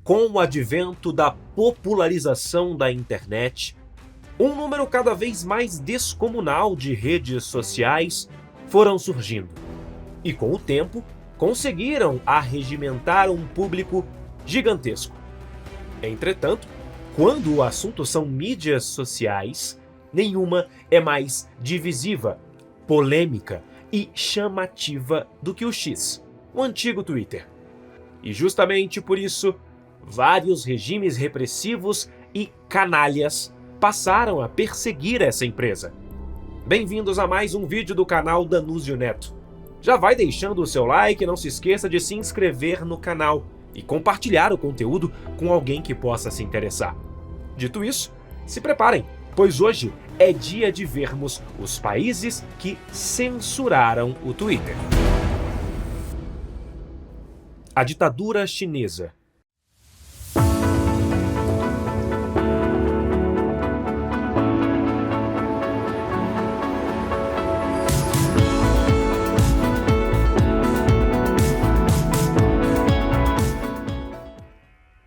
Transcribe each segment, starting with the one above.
Com o advento da popularização da internet, um número cada vez mais descomunal de redes sociais foram surgindo. E com o tempo, conseguiram arregimentar um público gigantesco. Entretanto, quando o assunto são mídias sociais, nenhuma é mais divisiva, polêmica e chamativa do que o X, o antigo Twitter. E justamente por isso, vários regimes repressivos e canalhas passaram a perseguir essa empresa. Bem-vindos a mais um vídeo do canal Danúzio Neto. Já vai deixando o seu like, não se esqueça de se inscrever no canal e compartilhar o conteúdo com alguém que possa se interessar. Dito isso, se preparem, pois hoje é dia de vermos os países que censuraram o Twitter. A ditadura chinesa.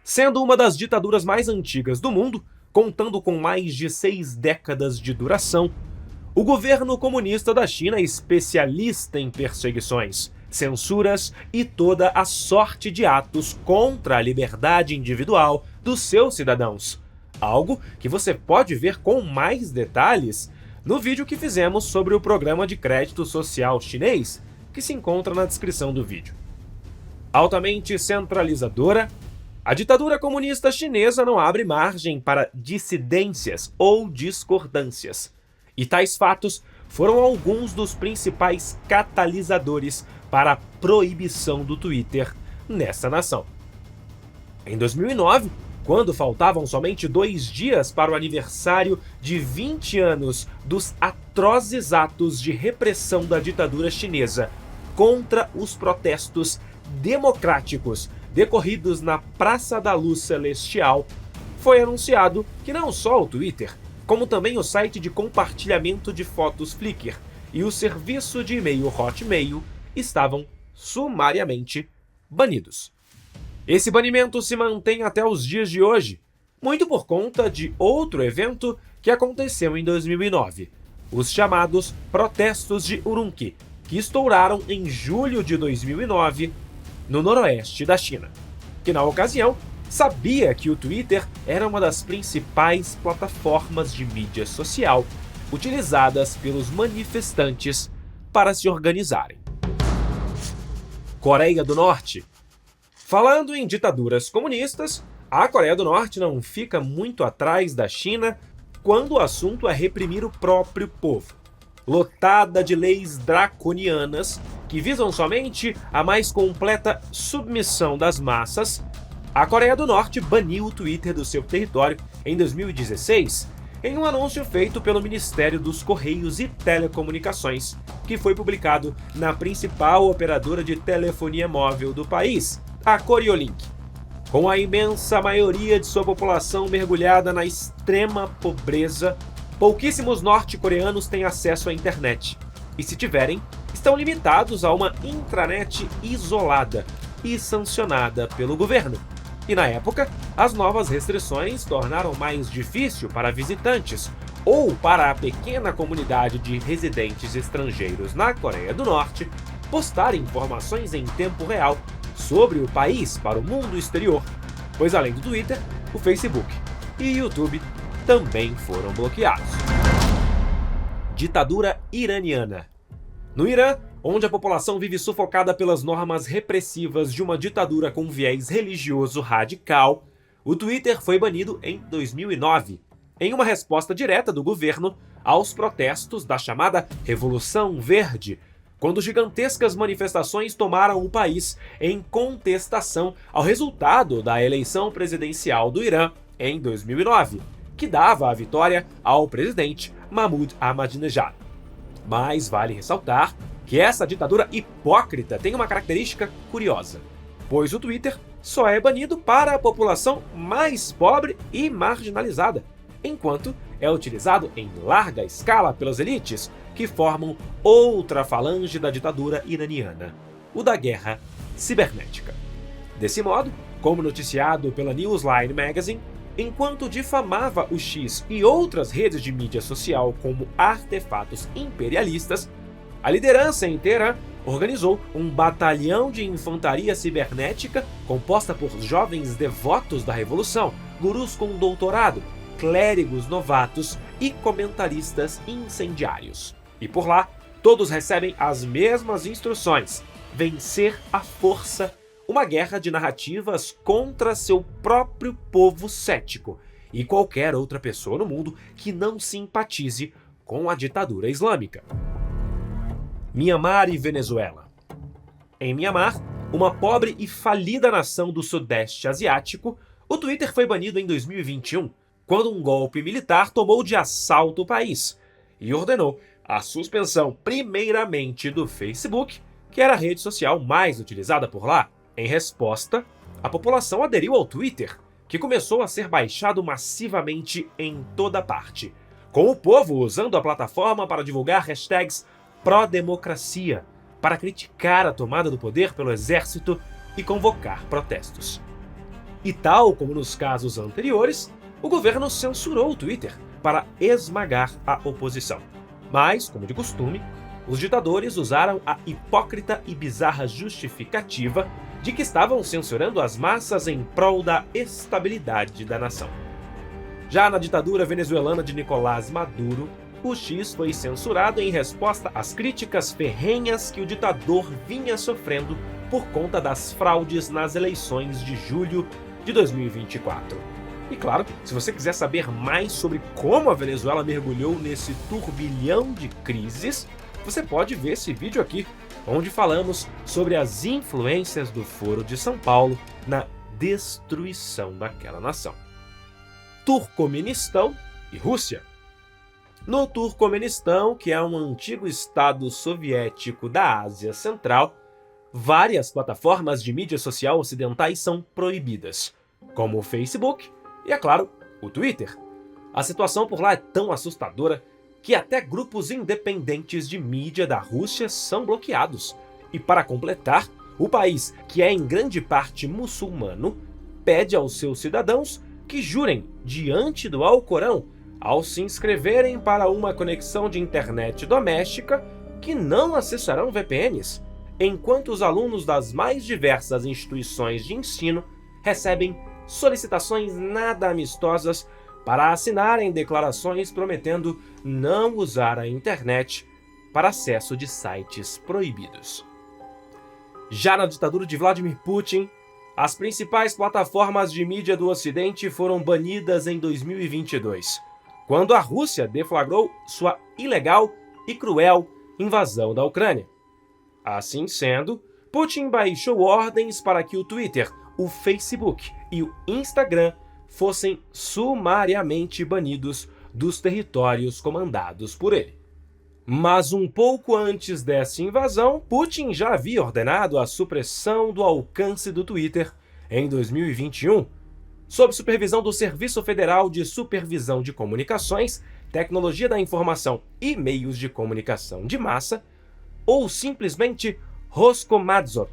Sendo uma das ditaduras mais antigas do mundo, contando com mais de 6 décadas de duração, o governo comunista da China é especialista em perseguições, censuras e toda a sorte de atos contra a liberdade individual dos seus cidadãos. Algo que você pode ver com mais detalhes no vídeo que fizemos sobre o programa de crédito social chinês, que se encontra na descrição do vídeo. Altamente centralizadora, a ditadura comunista chinesa não abre margem para dissidências ou discordâncias. E tais fatos foram alguns dos principais catalisadores para a proibição do Twitter nessa nação. Em 2009, quando faltavam somente 2 dias para o aniversário de 20 anos dos atrozes atos de repressão da ditadura chinesa contra os protestos democráticos decorridos na Praça da Luz Celestial, foi anunciado que não só o Twitter, como também o site de compartilhamento de fotos Flickr e o serviço de e-mail Hotmail estavam sumariamente banidos. Esse banimento se mantém até os dias de hoje, muito por conta de outro evento que aconteceu em 2009, os chamados protestos de Urumqi, que estouraram em julho de 2009 no noroeste da China, que na ocasião sabia que o Twitter era uma das principais plataformas de mídia social utilizadas pelos manifestantes para se organizarem. Coreia do Norte. Falando em ditaduras comunistas, a Coreia do Norte não fica muito atrás da China quando o assunto é reprimir o próprio povo. Lotada de leis draconianas que visam somente a mais completa submissão das massas, a Coreia do Norte baniu o Twitter do seu território em 2016, em um anúncio feito pelo Ministério dos Correios e Telecomunicações, que foi publicado na principal operadora de telefonia móvel do país, a Koreolink. Com a imensa maioria de sua população mergulhada na extrema pobreza, pouquíssimos norte-coreanos têm acesso à internet, e se tiverem, estão limitados a uma intranet isolada e sancionada pelo governo. E na época, as novas restrições tornaram mais difícil para visitantes ou para a pequena comunidade de residentes estrangeiros na Coreia do Norte postar informações em tempo real sobre o país para o mundo exterior, pois além do Twitter, o Facebook e o YouTube também foram bloqueados. Ditadura iraniana. No Irã, onde a população vive sufocada pelas normas repressivas de uma ditadura com viés religioso radical, o Twitter foi banido em 2009, em uma resposta direta do governo aos protestos da chamada Revolução Verde, quando gigantescas manifestações tomaram o país em contestação ao resultado da eleição presidencial do Irã em 2009, que dava a vitória ao presidente Mahmoud Ahmadinejad. Mas vale ressaltar que essa ditadura hipócrita tem uma característica curiosa, pois o Twitter só é banido para a população mais pobre e marginalizada, enquanto é utilizado em larga escala pelas elites que formam outra falange da ditadura iraniana, o da guerra cibernética. Desse modo, como noticiado pela Newsline Magazine, enquanto difamava o X e outras redes de mídia social como artefatos imperialistas, a liderança em Teherã organizou um batalhão de infantaria cibernética composta por jovens devotos da revolução, gurus com doutorado, clérigos novatos e comentaristas incendiários. E por lá, todos recebem as mesmas instruções: vencer à força uma guerra de narrativas contra seu próprio povo cético e qualquer outra pessoa no mundo que não simpatize com a ditadura islâmica. Myanmar e Venezuela. Em Myanmar, uma pobre e falida nação do Sudeste Asiático, o Twitter foi banido em 2021, quando um golpe militar tomou de assalto o país e ordenou a suspensão primeiramente do Facebook, que era a rede social mais utilizada por lá. Em resposta, a população aderiu ao Twitter, que começou a ser baixado massivamente em toda parte, com o povo usando a plataforma para divulgar hashtags pró-democracia, para criticar a tomada do poder pelo exército e convocar protestos. E tal como nos casos anteriores, o governo censurou o Twitter para esmagar a oposição. Mas, como de costume, os ditadores usaram a hipócrita e bizarra justificativa de que estavam censurando as massas em prol da estabilidade da nação. Já na ditadura venezuelana de Nicolás Maduro, o X foi censurado em resposta às críticas ferrenhas que o ditador vinha sofrendo por conta das fraudes nas eleições de julho de 2024. E claro, se você quiser saber mais sobre como a Venezuela mergulhou nesse turbilhão de crises, você pode ver esse vídeo aqui, onde falamos sobre as influências do Foro de São Paulo na destruição daquela nação. Turcomenistão e Rússia. No Turcomenistão, que é um antigo estado soviético da Ásia Central, várias plataformas de mídia social ocidentais são proibidas, como o Facebook e, é claro, o Twitter. A situação por lá é tão assustadora que até grupos independentes de mídia da Rússia são bloqueados. E para completar, o país, que é em grande parte muçulmano, pede aos seus cidadãos que jurem diante do Alcorão ao se inscreverem para uma conexão de internet doméstica que não acessarão VPNs, enquanto os alunos das mais diversas instituições de ensino recebem solicitações nada amistosas para assinarem declarações prometendo não usar a internet para acesso de sites proibidos. Já na ditadura de Vladimir Putin, as principais plataformas de mídia do Ocidente foram banidas em 2022, quando a Rússia deflagrou sua ilegal e cruel invasão da Ucrânia. Assim sendo, Putin baixou ordens para que o Twitter, o Facebook e o Instagram fossem sumariamente banidos dos territórios comandados por ele. Mas um pouco antes dessa invasão, Putin já havia ordenado a supressão do alcance do Twitter em 2021, sob supervisão do Serviço Federal de Supervisão de Comunicações, Tecnologia da Informação e Meios de Comunicação de Massa, ou simplesmente Roskomnadzor.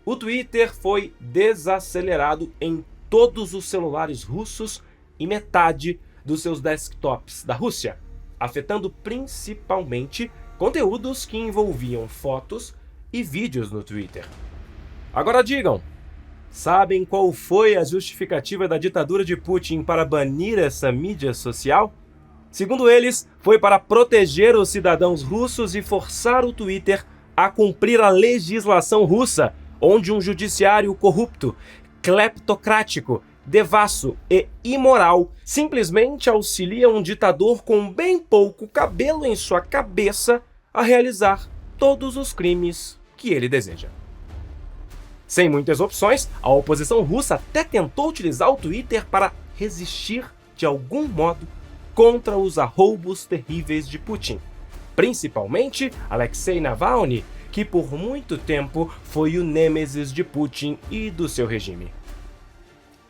O Twitter foi desacelerado em todos os celulares russos e metade dos seus desktops da Rússia, afetando principalmente conteúdos que envolviam fotos e vídeos no Twitter. Agora digam, sabem qual foi a justificativa da ditadura de Putin para banir essa mídia social? Segundo eles, foi para proteger os cidadãos russos e forçar o Twitter a cumprir a legislação russa, onde um judiciário corrupto, cleptocrático, devasso e imoral simplesmente auxilia um ditador com bem pouco cabelo em sua cabeça a realizar todos os crimes que ele deseja. Sem muitas opções, a oposição russa até tentou utilizar o Twitter para resistir de algum modo contra os arroubos terríveis de Putin, principalmente Alexei Navalny, que por muito tempo foi o nêmesis de Putin e do seu regime.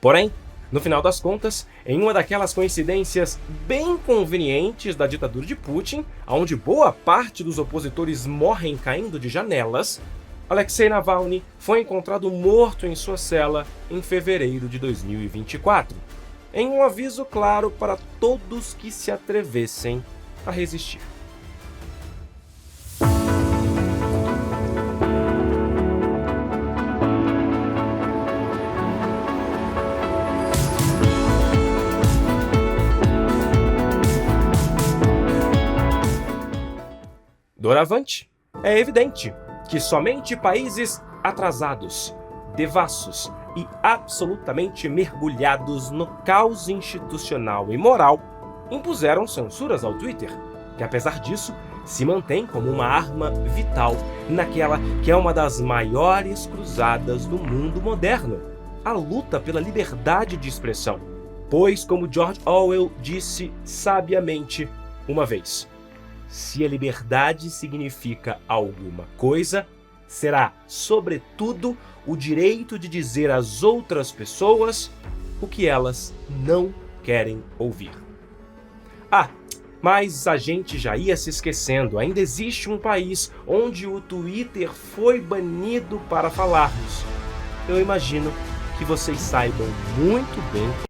Porém, no final das contas, em uma daquelas coincidências bem convenientes da ditadura de Putin, onde boa parte dos opositores morrem caindo de janelas, Alexei Navalny foi encontrado morto em sua cela em fevereiro de 2024, em um aviso claro para todos que se atrevessem a resistir. Doravante, é evidente que somente países atrasados, devassos e absolutamente mergulhados no caos institucional e moral impuseram censuras ao Twitter, que apesar disso se mantém como uma arma vital naquela que é uma das maiores cruzadas do mundo moderno, a luta pela liberdade de expressão. Pois, como George Orwell disse sabiamente uma vez, se a liberdade significa alguma coisa, será, sobretudo, o direito de dizer às outras pessoas o que elas não querem ouvir. Mas a gente já ia se esquecendo, ainda existe um país onde o Twitter foi banido para falarmos. Eu imagino que vocês saibam muito bem